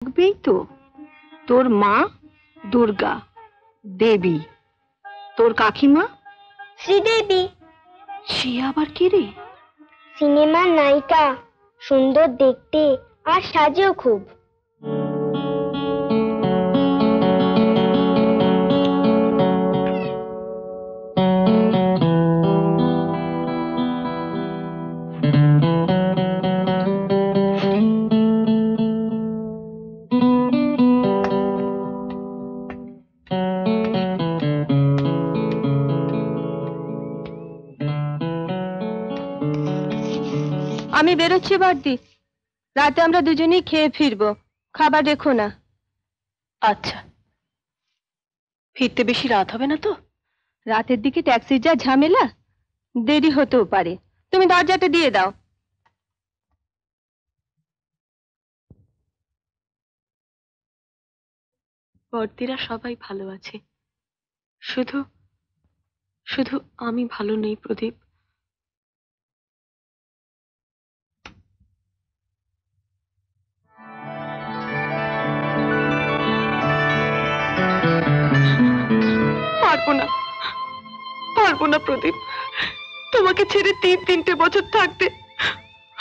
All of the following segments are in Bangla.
থাকবেই তো। তোর মা দুর্গা দেবী, তোর কাকিমা শ্রীদেবী। সে আবার কে রে? সিনেমার নায়িকা, সুন্দর দেখতে আর সাজেও খুব। আমি বেরোচ্ছি বর্দি, রাতে আমরা দুজনেই খেয়ে ফিরবো, খাবার রেখো না। আচ্ছা, ফিরতে বেশি রাত হবে না তো? রাতের দিকে ট্যাক্সির যা ঝামেলা, দেরি হতেও পারে। তুমি দরজাটা দিয়ে দাও। বর্দিরা সবাই ভালো আছে, শুধু শুধু আমি ভালো নেই প্রদীপ। পারবো না, পারবো না প্রদীপ, তোমাকে ছেড়ে 3-3টে বছর থাকতে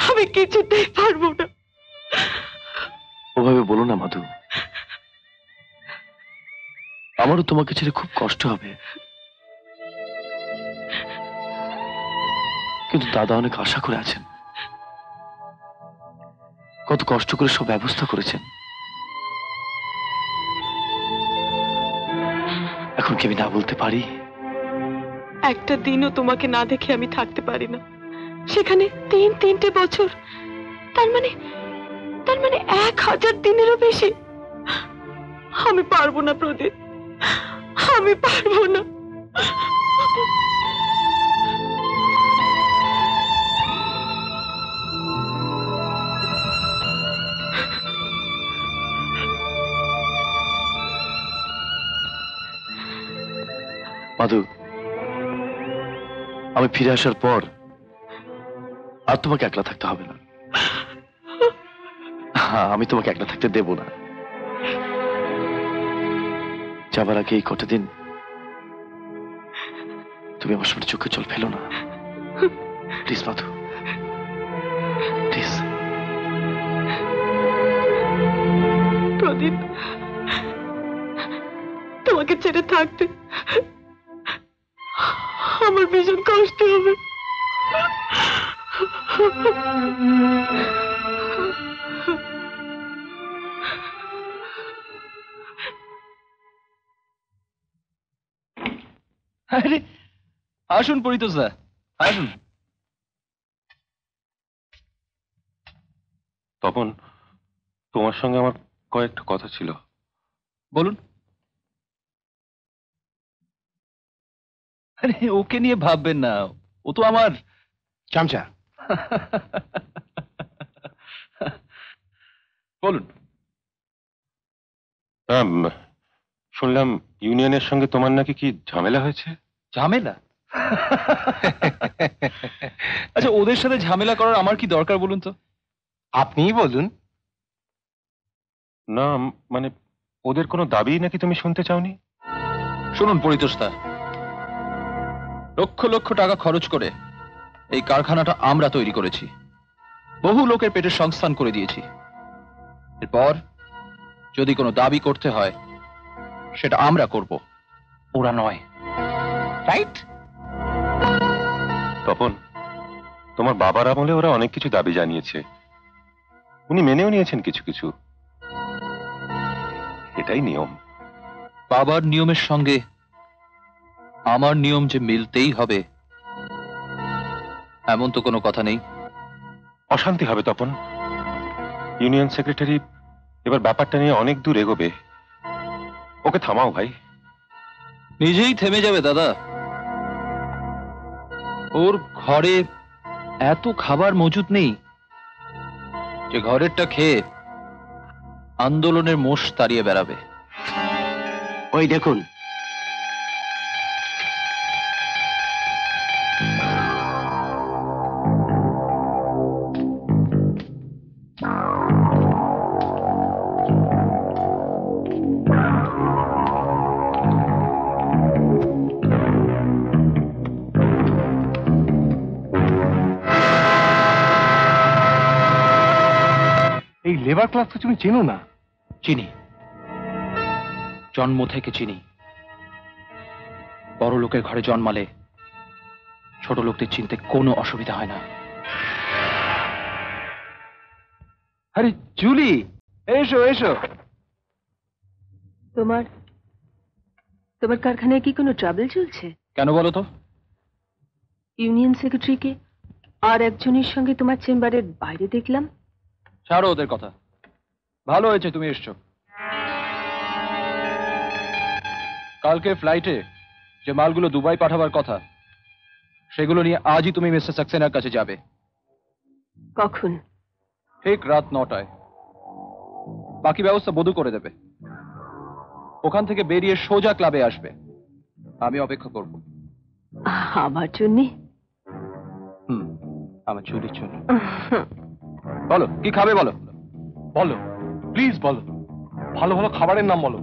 আমি কিছুতেই পারবো না। ওভাবে বলো না মাধু, আমারও তোমাকে ছেড়ে খুব কষ্ট হবে, কিন্তু দাদা অনেক আশা করে আছেন, কত কষ্ট করে সব ব্যবস্থা করেছেন। এখন কি আমি না বলতে পারি? একটা দিনও তোমাকে না দেখে আমি থাকতে পারি না, সেখানে 3-3টে বছর, তার মানে 1000 দিনেরও বেশি। আমি পারবো না প্রদীপ, আমি পারবো না। মাধু, আমি ফিরে আসার পর আর তোমাকে একলা থাকতে হবে না। হ্যাঁ, আমি তোমাকে একলা থাকতে দেব না। যাবার আগে এই কটা দিন তুমি আমার সামনে চোখে জল ফেলো না, প্লিজ মাধু, প্লিজ। প্রদীপ, তোমাকে ছেড়ে থাকতে আমার ভীষণ কষ্ট হবে। আরে আসুন পরিতোষ দা, আসুন। তপন, তোমার সঙ্গে আমার কয়েকটা কথা ছিল। বলুন। আরে ওকে নিয়ে ভাববেন না, ও তো আমার চামচা। বলুন। শুনলাম ইউনিয়নের সঙ্গে তোমার নাকি কি ঝামেলা হয়েছে? ঝামেলা? আচ্ছা, ওদের সাথে ঝামেলা করার আমার কি দরকার বলুন তো? আপনিই বলুন না, মানে ওদের কোনো দাবি নাকি তুমি শুনতে চাওনি? শুনুন পরিতোষ দা, লক্ষ লক্ষ টাকা খরচ করে এই কারখানাটা আমরা তৈরি করেছি, বহু লোকের পেটের সংস্থান করে দিয়েছি। এরপর যদি কোনো দাবি করতে হয় সেটা আমরা করব, ওরা নয়, রাইট? তপন, তোমার বাবার আমলে ওরা অনেক কিছু দাবি জানিয়েছে, উনি মেনেও নিয়েছেন কিছু কিছু, এটাই নিয়ম। বাবার নিয়মের সঙ্গে আমার নিয়ম যে মিলতেই হবে এমন তো কোনো কথা নেই। অশান্তি হবে তপন, ইউনিয়ন সেক্রেটারি এবার ব্যাপারটা নিয়ে অনেক দূর এগোবে, ওকে থামাও ভাই। নিজেই থেমে যাবে দাদা, ওর ঘরে এত খাবার মজুদ নেই যে ঘরেরটা খেয়ে আন্দোলনের মোষ তাড়িয়ে বেড়াবে। ওই দেখুন, লেবার ক্লাস তো তুমি চেনো না। চিনি, জন্ম থেকে চিনি। বড় লোকের ঘরে জন্মালে ছোট লোকদের চিনতে কোনো অসুবিধা হয় না। আরে জুলি, এসো এসো। তোমার তোমার কারখানায় কি কোনো ট্রাবল চলছে? কেন বলো তো? ইউনিয়ন সেক্রেটারিকে আর একজনের সঙ্গে তোমার চেম্বারের বাইরে দেখলাম। ছাড়ো ওদের কথা, ভালো হয়েছে তুমি এসছো। কালকে ফ্লাইটে যে মালগুলো দুবাই পাঠাবার কথা, সেগুলো নিয়ে আজই তুমি মিস্টার সাক্সেনার কাছে যাবে। কখন? ঠিক রাত 9টায়। বাকি ব্যবস্থা বধূ করে দেবে। ওখান থেকে বেরিয়ে সোজা ক্লাবে আসবে, আমি অপেক্ষা করব। আমার জন্যে? আমার চুরির জন্য। বলো কি খাবে, বলো বলো প্লিজ, বলো ভালো ভালো খাবারের নাম বলো।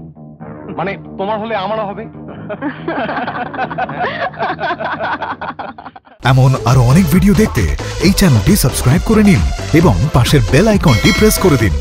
মানে তোমার হলে আমারও হবে। এমন আরো অনেক ভিডিও দেখতে এই চ্যানেলটি সাবস্ক্রাইব করে নিন এবং পাশের বেল আইকনটি প্রেস করে দিন।